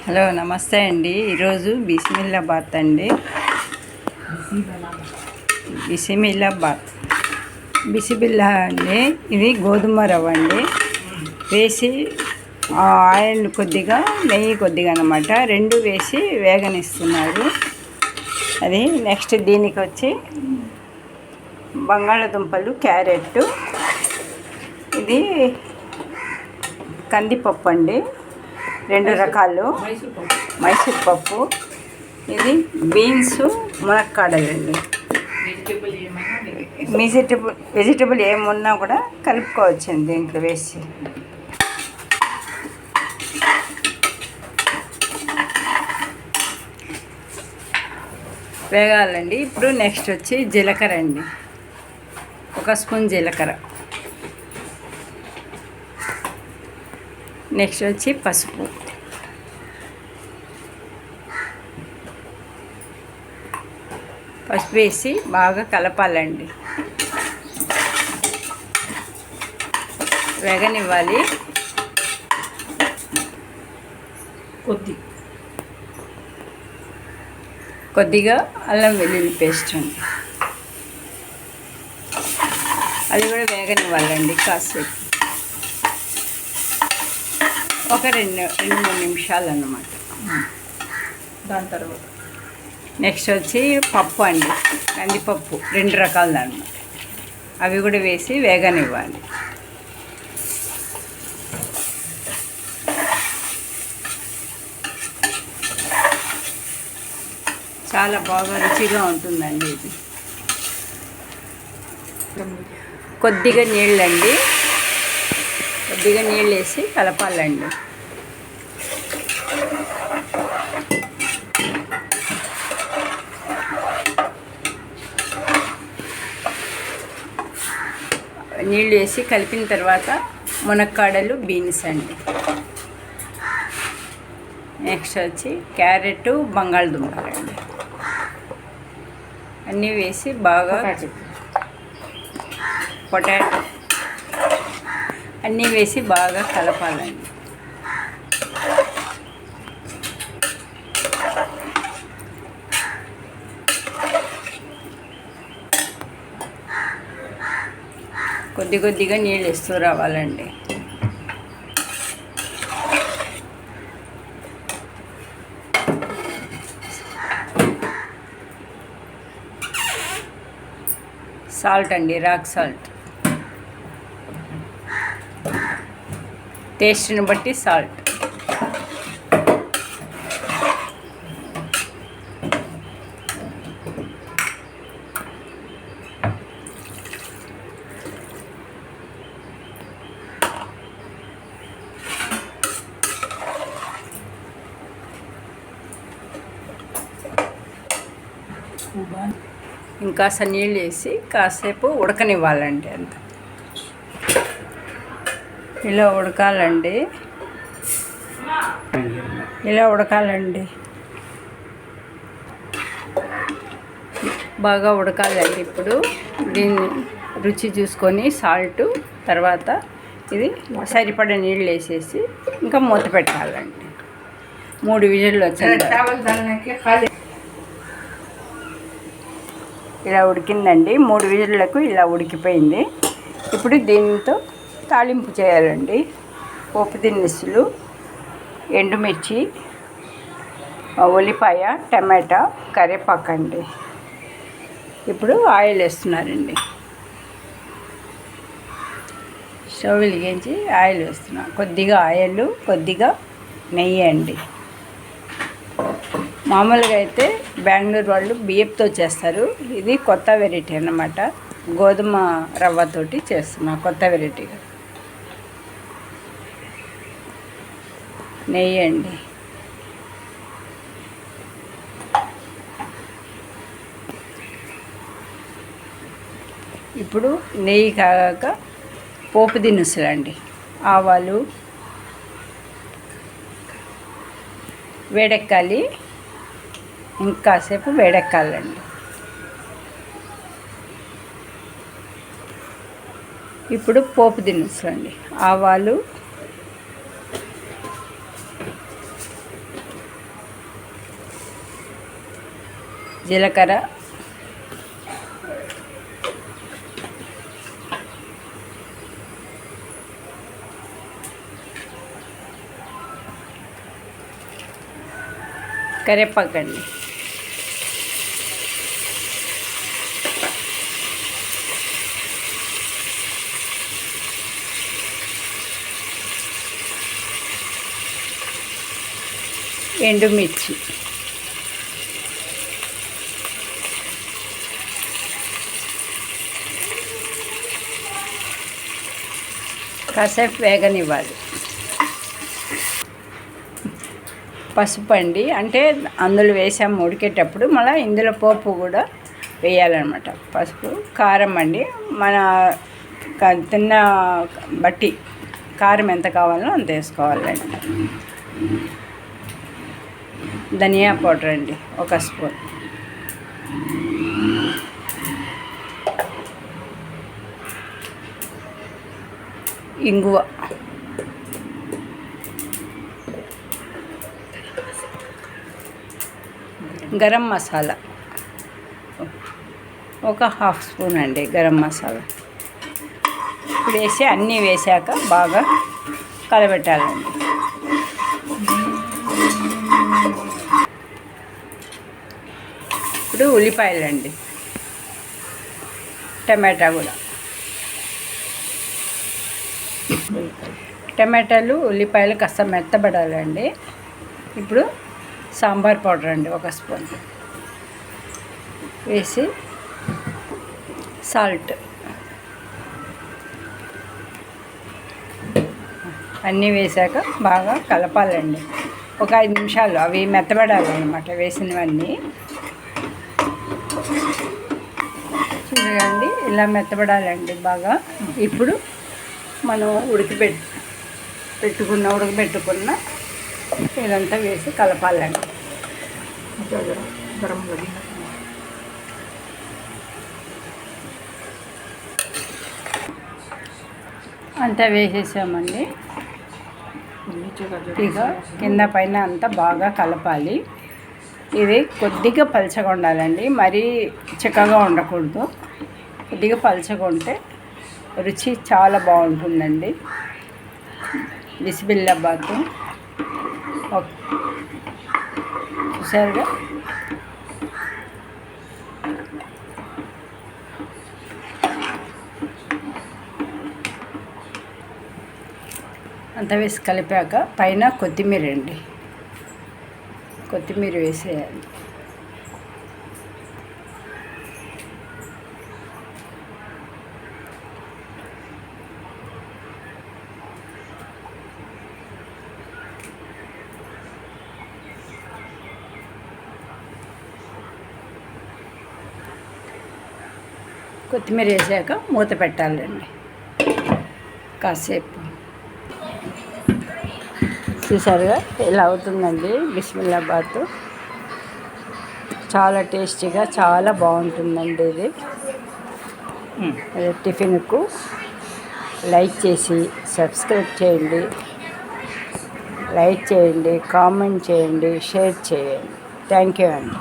Hello నమస్తే అండి. ఈరోజు బిస్మిల్లాబాత్ అండి. బిస్మిల్లాబాత్ బిసిబిల్లా అండి. ఇది గోధుమ రవ్వ అండి. వేసి ఆయిల్ కొద్దిగా నెయ్యి కొద్దిగా అన్నమాట, రెండు వేసి వేగనిస్తున్నారు. అది నెక్స్ట్ దీనికి వచ్చి బంగాళదుంపలు, క్యారెట్, ఇది కందిపప్పు అండి, రెండు రకాలు మైసూర్ పప్పు, ఇది బీన్స్, మునక్కాడలండి. వెజిటబుల్ ఏమున్నా కూడా కలుపుకోవచ్చండి దీంట్లో వేసి. వేగాలండి. ఇప్పుడు నెక్స్ట్ వచ్చి జీలకర్ర అండి, ఒక స్పూన్ జీలకర్ర. నెక్స్ట్ వచ్చి పసుపు, పసుపు వేసి బాగా కలపాలండి, వేగనివ్వాలి. కొద్దిగా అల్లం వెల్లుల్లి పేస్ట్ అండి, అది కూడా వేగనివ్వాలండి కాసేపు, ఒక రెండు మూడు నిమిషాలు అన్నమాట. దాని తర్వాత నెక్స్ట్ వచ్చి పప్పు అండి, కందిపప్పు, రెండు రకాలు అన్నమాట, అవి కూడా వేసి వేగనివ్వాలి. చాలా బాగా రుచిగా ఉంటుందండి ఇది. కొద్దిగా నీళ్ళండి, కొద్దిగా నీళ్ళు వేసి కలపాలండి. నీళ్ళు వేసి కలిపిన తర్వాత మునక్కాడలు, బీన్స్ అండి. నెక్స్ట్ వచ్చి క్యారెట్, బంగాళదుంపలండి, అన్నీ వేసి బాగా, పొటాటో అన్నీ వేసి బాగా కలపాలండి. కొద్దిగా నీళ్ళు ఇస్తూ రావాలండి. సాల్ట్ అండి, రాక్ సాల్ట్, టేస్ట్ని బట్టి సాల్ట్. ఇంకాస్త నీళ్ళు వేసి కాసేపు ఉడకనివ్వాలండి. అంత ఇలా ఉడకాలండి, ఇలా ఉడకాలండి, బాగా ఉడకాలండి. ఇప్పుడు దీన్ని రుచి చూసుకొని సాల్ట్, తర్వాత ఇది సరిపడ నీళ్ళు వేసేసి ఇంకా మూత పెట్టాలండి. 3 విజిల్లు వచ్చాయి. ఇలా ఉడికిందండి, 3 విజిల్లకు ఇలా ఉడికిపోయింది. ఇప్పుడు దీంతో తాలింపు చేయాలండి. పోపు దినుసులు, ఎండుమిర్చి, ఉల్లిపాయ, టమాటా, కరివేపాకు అండి. ఇప్పుడు ఆయిల్ వేస్తున్నారండి. స్టవ్ వెలిగించి ఆయిల్ వేస్తున్నా. కొద్దిగా ఆయిల్, కొద్దిగా నెయ్యి అండి. మామూలుగా అయితే బెంగళూరు వాళ్ళు బియ్యంతో చేస్తారు, ఇది కొత్త వెరైటీ అన్నమాట. గోధుమ రవ్వతోటి చేస్తున్నా, కొత్త వెరైటీగా. నెయ్యి అండి, ఇప్పుడు నెయ్యి కాగాక పోపు దినుసులు అండి, ఆవాలు వేడెక్కాలి, ఇంకాసేపు వేడెక్కాలండి. ఇప్పుడు పోపు దినుసులు అండి, ఆవాలు, జీలకర్ర, కరివేపాకండి, ఎండుమిర్చి, కాసేపు వేగనివ్వాలి. పసుపు అండి, అంటే అందులో వేసాము ఉడికేటప్పుడు, మళ్ళీ ఇందులో పోపు కూడా వేయాలన్నమాట. పసుపు, కారం అండి, మన తిన్న బట్టి కారం ఎంత కావాలో అంత వేసుకోవాలండి. ధనియా పౌడర్ అండి 1 స్పూన్, ఇంగువ, గరం మసాలా 1/2 స్పూన్ అండి గరం మసాలా. ఇప్పుడు వేసి అన్నీ వేసాక బాగా కలబెట్టాలండి. ఇప్పుడు ఉల్లిపాయలండి, టమాటా కూడా, టమాటాలు ఉల్లిపాయలు కాస్త మెత్తబడాలండి. ఇప్పుడు సాంబార్ పౌడర్ అండి 1 స్పూన్ వేసి, సాల్ట్ అన్నీ వేసాక బాగా కలపాలండి. ఒక 5 నిమిషాలు అవి మెత్తబడాలన్నమాట వేసినవన్నీ. చూడండి ఇలా మెత్తబడాలండి బాగా. ఇప్పుడు మనం ఉడకబెట్టుకున్న ఇదంతా వేసి కలపాలండి. అంతా వేసేసామండి. ఇక కింద పైన అంతా బాగా కలపాలి. ఇది కొద్దిగా పలచగా ఉండాలండి, మరీ చిక్కగా ఉండకూడదు. కొద్దిగా పలచగా ఉంటే రుచి చాలా బాగుంటుందండి. బిస్మిల్లాబాత్ చూసారుగా. అంతా వేసి కలిపాక పైన కొత్తిమీర అండి, కొత్తిమీర వేసేయాలి. కొత్తిమీర వేసాక మూత పెట్టాలండి కాసేపు. చూసారుగా ఇలా అవుతుందండి బిస్మిల్లాబాత్. చాలా టేస్టీగా చాలా బాగుంటుందండి ఇది. టిఫిన్కు లైక్ చేసి సబ్స్క్రైబ్ చేయండి, లైక్ చేయండి, కామెంట్ చేయండి, షేర్ చేయండి. థ్యాంక్ యూ అండి.